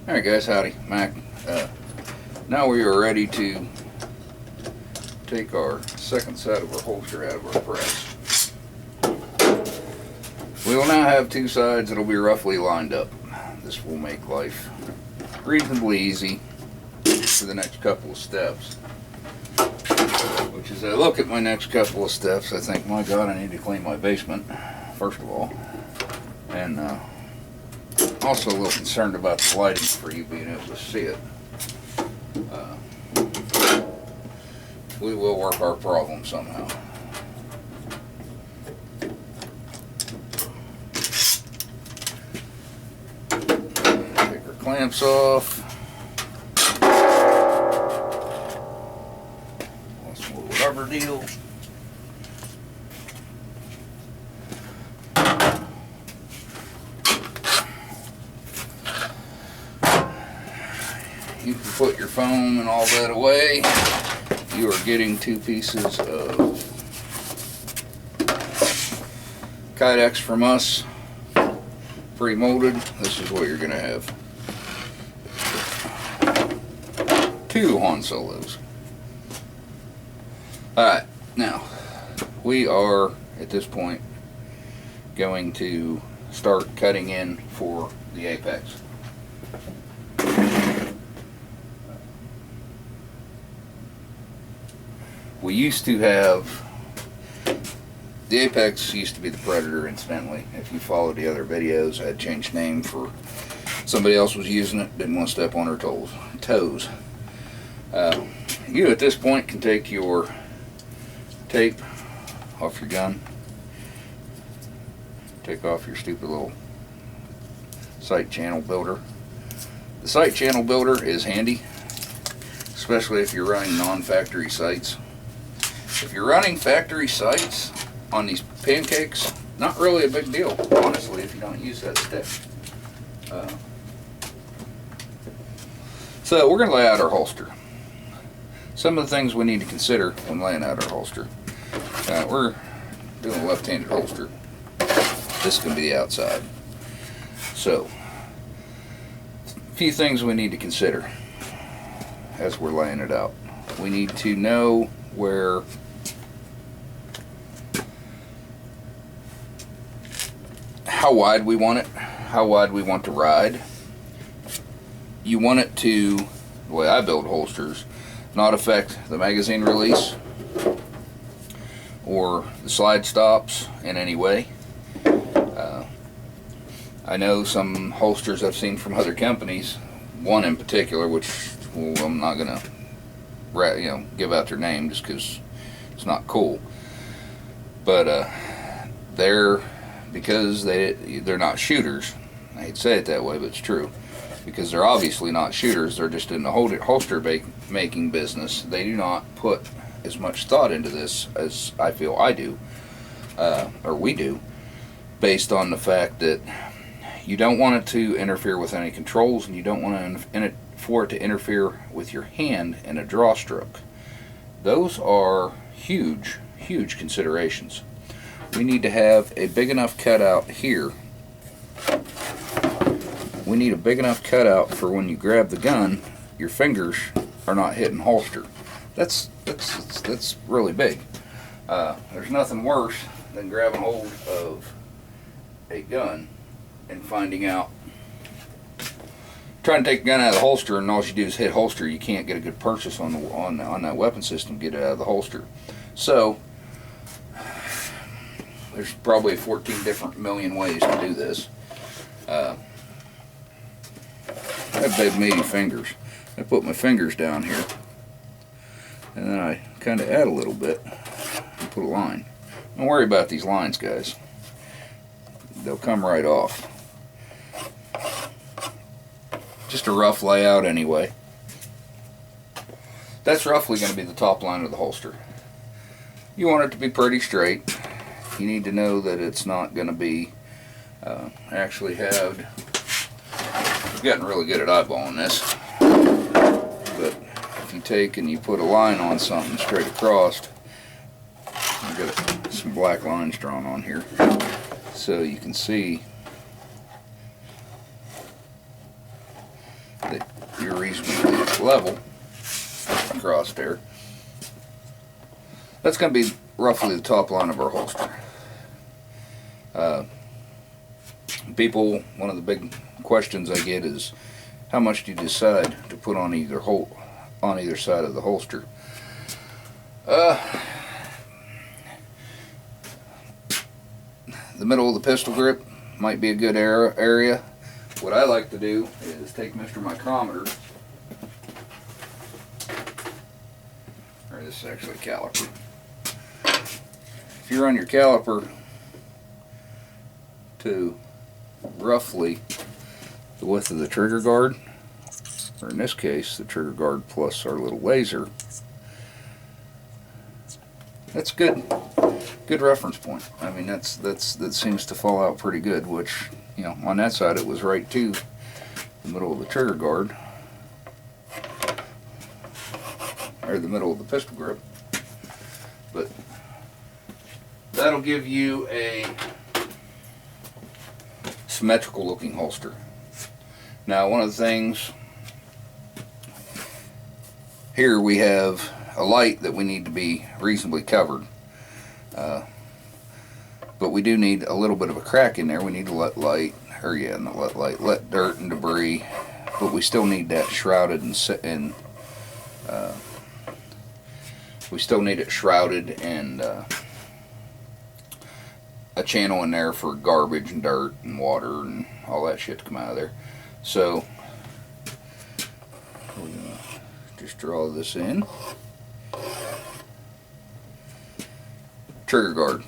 Alright guys, howdy, Mac. Now we are ready to take our second side of our holster out of our press. We will now have two sides that will be roughly lined up. This will make life reasonably easy for the next couple of steps. Which, as I look at my next couple of steps, I think, my God, I need to clean my basement, first of all. And also a little concerned about the lighting for you being able to see it. We will work our problem somehow. Take our clamps off. Some little rubber deal. You can put your foam and all that away. You are getting two pieces of Kydex from us, pre-molded. This is what you're going to have. Two Han Solos. Alright, now we are at this point going to start cutting in for the apex. We used to have, the Apex used to be the Predator, incidentally. If you followed the other videos, I had changed name for somebody else was using it, didn't want to step on her toes. You at this point can take your tape off your gun, take off your stupid little sight channel builder. The sight channel builder is handy, especially if you're running non-factory sights. If you're running factory sights on these pancakes, not really a big deal, honestly, if you don't use that stick. So we're going to lay out our holster. Some of the things we need to consider when laying out our holster. We're doing a left-handed holster. This can be the outside. So, a few things we need to consider as we're laying it out. We need to know where how wide we want it, how wide we want to ride. You want it to, the way I build holsters, not affect the magazine release or the slide stops in any way. I know some holsters I've seen from other companies, one in particular, which I'm not going to give out their name just because it's not cool, but because they're not shooters. I hate to say it that way, but it's true. Because they're obviously not shooters, they're just in the holster making business. They do not put as much thought into this as I feel I do, or we do, based on the fact that you don't want it to interfere with any controls, and you don't want for it to interfere with your hand in a draw stroke. Those are huge, huge considerations. We need to have a big enough cutout here. We need a big enough cutout for when you grab the gun, your fingers are not hitting holster. That's really big. There's nothing worse than grabbing hold of a gun and finding out, trying to take the gun out of the holster, and all you do is hit holster. You can't get a good purchase on that weapon system, get it out of the holster. So there's probably 14 different million ways to do this. I have big meaty fingers. I put my fingers down here, and then I kind of add a little bit and put a line. Don't worry about these lines, guys. They'll come right off. Just a rough layout anyway. That's roughly going to be the top line of the holster. You want it to be pretty straight. You need to know that it's not going to be actually have. I've gotten really good at eyeballing this, but if you take and you put a line on something straight across, I've got some black lines drawn on here, so you can see reasonably level across there. That's going to be roughly the top line of our holster. People, one of the big questions I get is, how much do you decide to put on either side of the holster? The middle of the pistol grip might be a good area. What I like to do is take Mr. Micrometer, or this is actually a caliper. If you run your caliper to roughly the width of the trigger guard, or in this case the trigger guard plus our little laser, that's good reference point. I mean, that seems to fall out pretty good, which, you know, on that side it was right to the middle of the trigger guard, or the middle of the pistol grip. But that'll give you a symmetrical looking holster. Now, one of the things here, we have a light that we need to be reasonably covered, but we do need a little bit of a crack in there. We need to let dirt and debris, but we still need that shrouded and we still need it shrouded and a channel in there for garbage and dirt and water and all that shit to come out of there. So we're gonna just draw this in. Trigger guard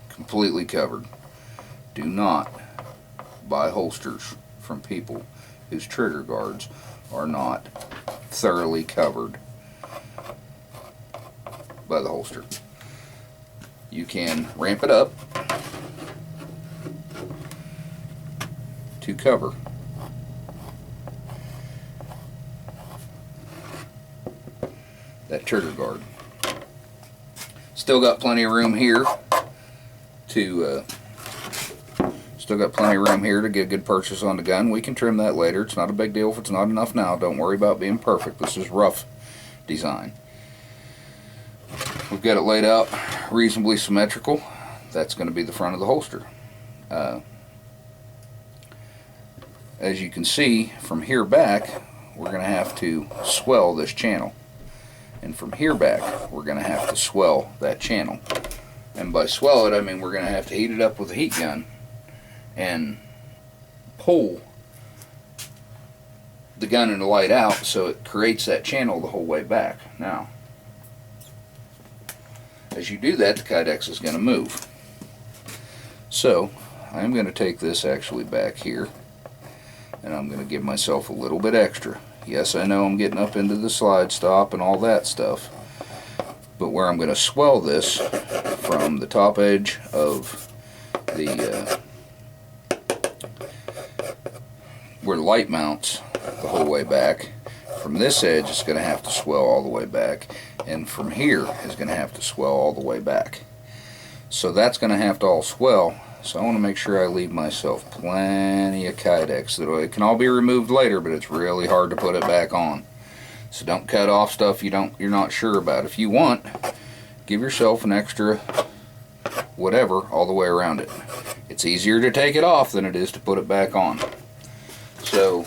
completely covered. Do not buy holsters from people whose trigger guards are not thoroughly covered by the holster. You can ramp it up to cover that trigger guard. Still got plenty of room here to get a good purchase on the gun. We can trim that later. It's not a big deal if it's not enough now. Don't worry about being perfect. This is rough design. We've got it laid out reasonably symmetrical. That's going to be the front of the holster. As you can see, from here back, we're going to have to swell this channel. And from here back, we're going to have to swell that channel. And by swell it, I mean we're going to have to heat it up with a heat gun and pull the gun and the light out so it creates that channel the whole way back. Now, as you do that, the Kydex is going to move. So, I'm going to take this actually back here, and I'm going to give myself a little bit extra. Yes, I know I'm getting up into the slide stop and all that stuff, but where I'm going to swell this from the top edge of the where the light mounts the whole way back, from this edge it's going to have to swell all the way back, and from here is going to have to swell all the way back. So that's going to have to all swell. So I want to make sure I leave myself plenty of Kydex. It can all be removed later, but it's really hard to put it back on. So don't cut off stuff you're not sure about. If you want, give yourself an extra whatever all the way around it. It's easier to take it off than it is to put it back on. So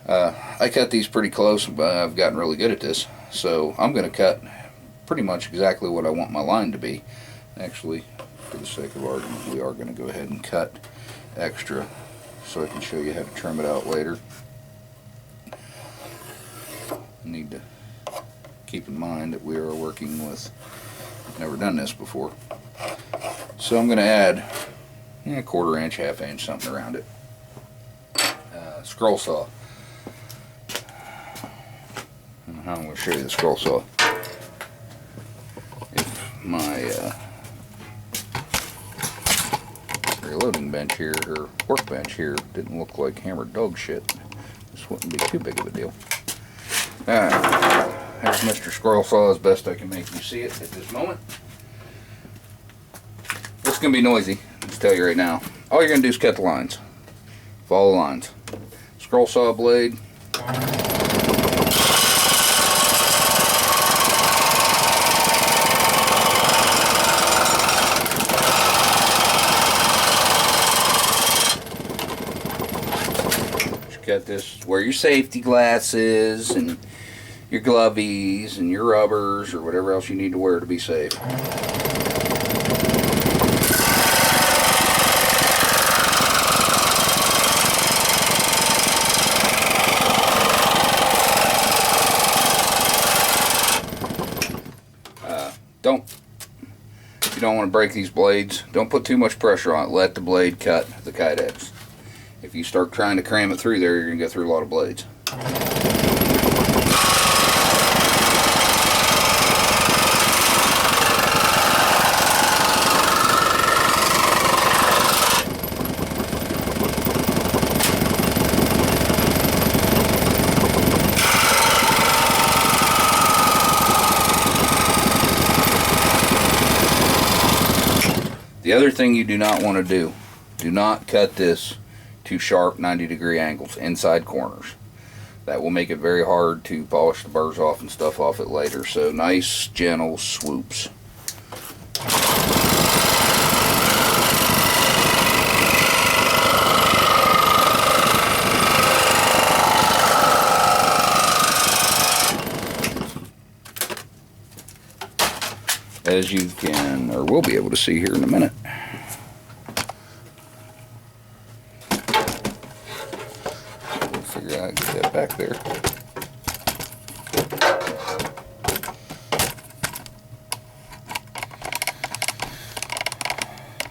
I cut these pretty close, but I've gotten really good at this. So I'm going to cut pretty much exactly what I want my line to be. Actually, for the sake of argument, we are going to go ahead and cut extra so I can show you how to trim it out later. I need to keep in mind that we are working with, never done this before. So I'm going to add a quarter inch, half inch, something around it. Scroll saw. I'm going to show you the scroll saw. If my reloading bench here, or workbench here, didn't look like hammered dog shit, this wouldn't be too big of a deal. Alright, there's Mr. Scroll Saw as best I can make you see it at this moment. It's going to be noisy, I'll tell you right now. All you're going to do is cut the lines. Follow the lines. Scroll saw blade Got this, wear your safety glasses and your glovies and your rubbers or whatever else you need to wear to be safe. You don't want to break these blades. Don't put too much pressure on it. Let the blade cut the Kydex. If you start trying to cram it through there, you're going to go through a lot of blades. The other thing you do not want to do not cut this to sharp 90-degree angles inside corners. That will make it very hard to polish the burrs off and stuff off it later. So nice gentle swoops. As you can, or will be able to see here in a minute. We'll figure out, get that back there.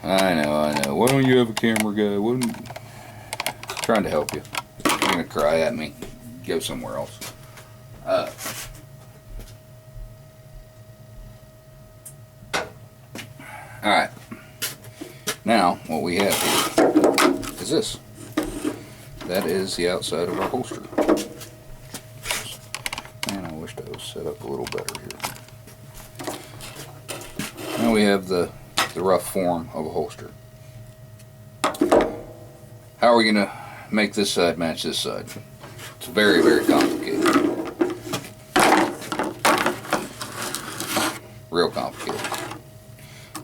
I know. Why don't you have a camera guy? Trying to help you. You're gonna cry at me. Go somewhere else. Alright, now what we have here is this. That is the outside of our holster. Man, I wished I was set up a little better here. Now we have the rough form of a holster. How are we going to make this side match this side? It's very, very complicated. Real complicated.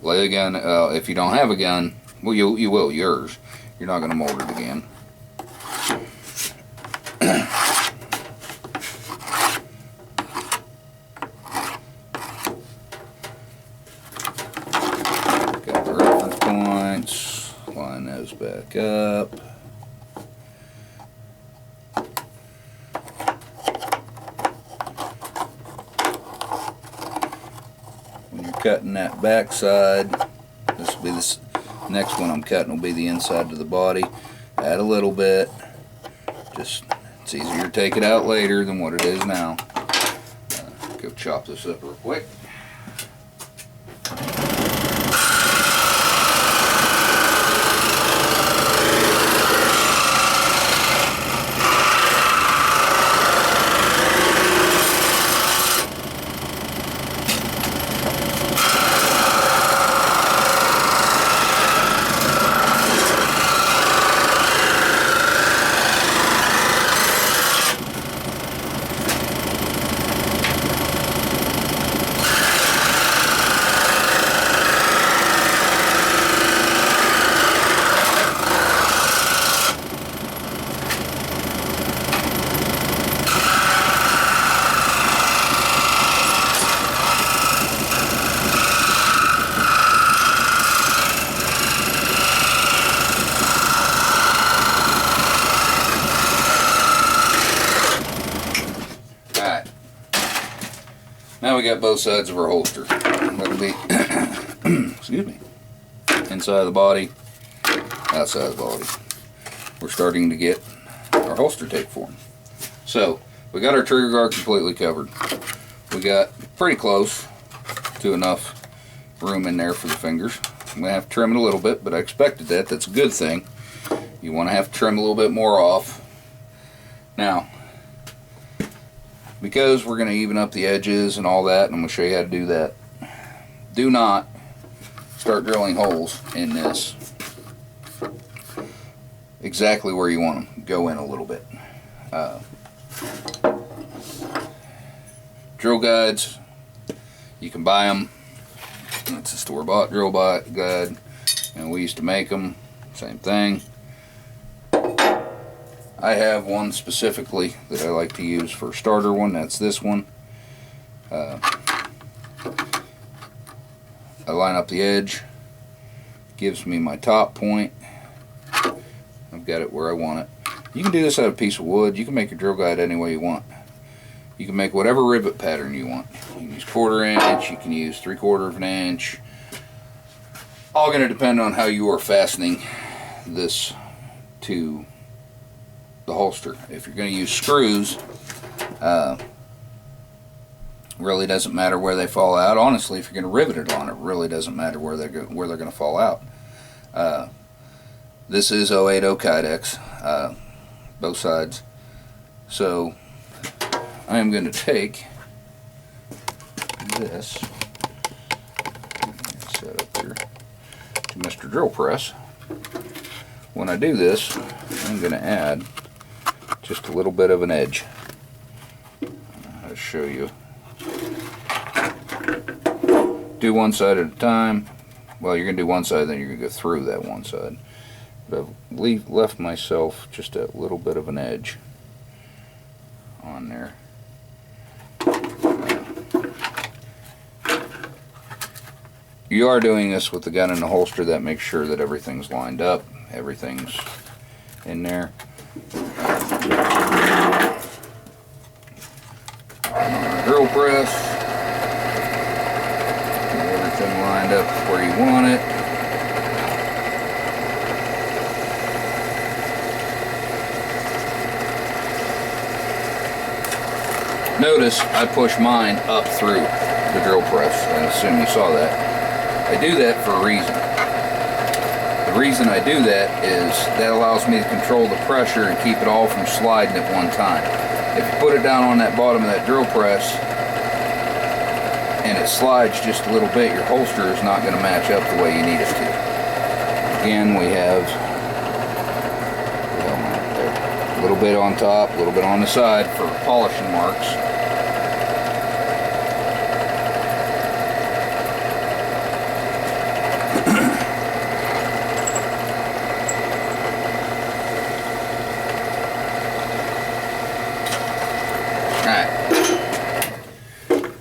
Lay a gun, if you don't have a gun, well you will, yours. You're not going to mold it again. Got the reference points, line those back up. Cutting that back side, this will be this next one I'm cutting will be the inside of the body. Add a little bit, just it's easier to take it out later than what it is now. Go chop this up real quick. Now we got both sides of our holster. That'll be, excuse me, inside of the body, outside of the body. We're starting to get our holster tape formed. So, we got our trigger guard completely covered. We got pretty close to enough room in there for the fingers. I'm going to have to trim it a little bit, but I expected that. That's a good thing. You want to have to trim a little bit more off. Now, because we're going to even up the edges and all that, and I'm going to show you how to do that, do not start drilling holes in this exactly where you want them. Go in a little bit. Drill guides, you can buy them. It's a store-bought drill guide, and we used to make them. Same thing. I have one specifically that I like to use for a starter one. That's this one. I line up the edge, gives me my top point. I've got it where I want it. You can do this out of a piece of wood. You can make your drill guide any way you want. You can make whatever rivet pattern you want. You can use 1/4 inch, you can use 3/4 of an inch. All going to depend on how you are fastening this to the holster. If you're going to use screws, really doesn't matter where they fall out. Honestly, if you're going to rivet it on, it really doesn't matter where they're going to fall out. This is 080 Kydex, both sides. So I am going to take this, set up here to Mr. Drill Press. When I do this, I'm going to add just a little bit of an edge. I'll show you. Do one side at a time. Well, you're going to do one side, then you're going to go through that one side. But I've left myself just a little bit of an edge on there. You are doing this with the gun in the holster. That makes sure that everything's lined up, everything's in there. Drill press, get everything lined up where you want it. Notice I push mine up through the drill press. I assume you saw that. I do that for a reason. The reason I do that is that allows me to control the pressure and keep it all from sliding at one time. If you put it down on that bottom of that drill press and it slides just a little bit, your holster is not going to match up the way you need it to. Again, we have a little bit on top, a little bit on the side for polishing marks.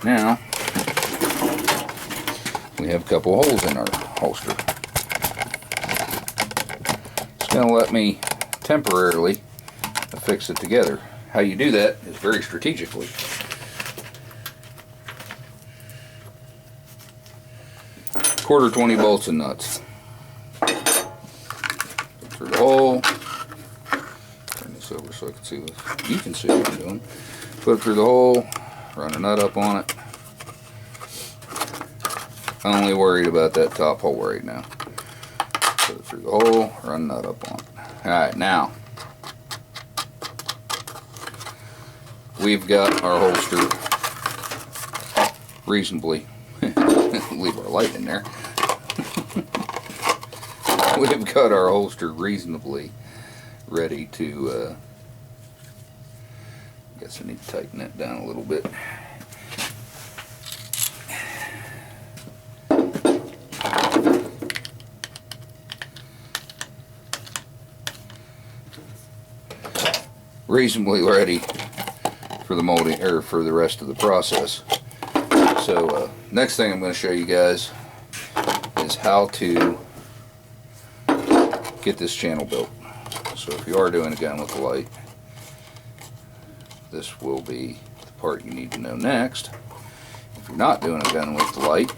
Now, we have a couple holes in our holster. It's going to let me temporarily affix it together. How you do that is very strategically. Quarter 20 bolts and nuts. Through the hole. Turn this over so I can see what you can see what I'm doing. Put it through the hole. Run a nut up on it. I'm only worried about that top hole right now. Put it through the hole, run a nut up on it. Alright, now we've got our holster reasonably, leave our light in there. We've got our holster reasonably ready to guess I need to tighten that down a little bit. Reasonably ready for the molding or for the rest of the process. So next thing I'm going to show you guys is how to get this channel built. So if you are doing a gun with the light, this will be the part you need to know next. If you're not doing a gun with the light,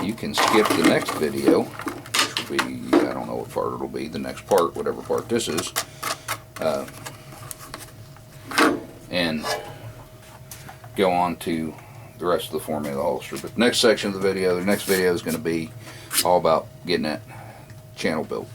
you can skip the next video, which will be, I don't know what part it'll be, the next part, whatever part this is, and go on to the rest of the forming of the holster. But the next section of the next video is going to be all about getting that channel built.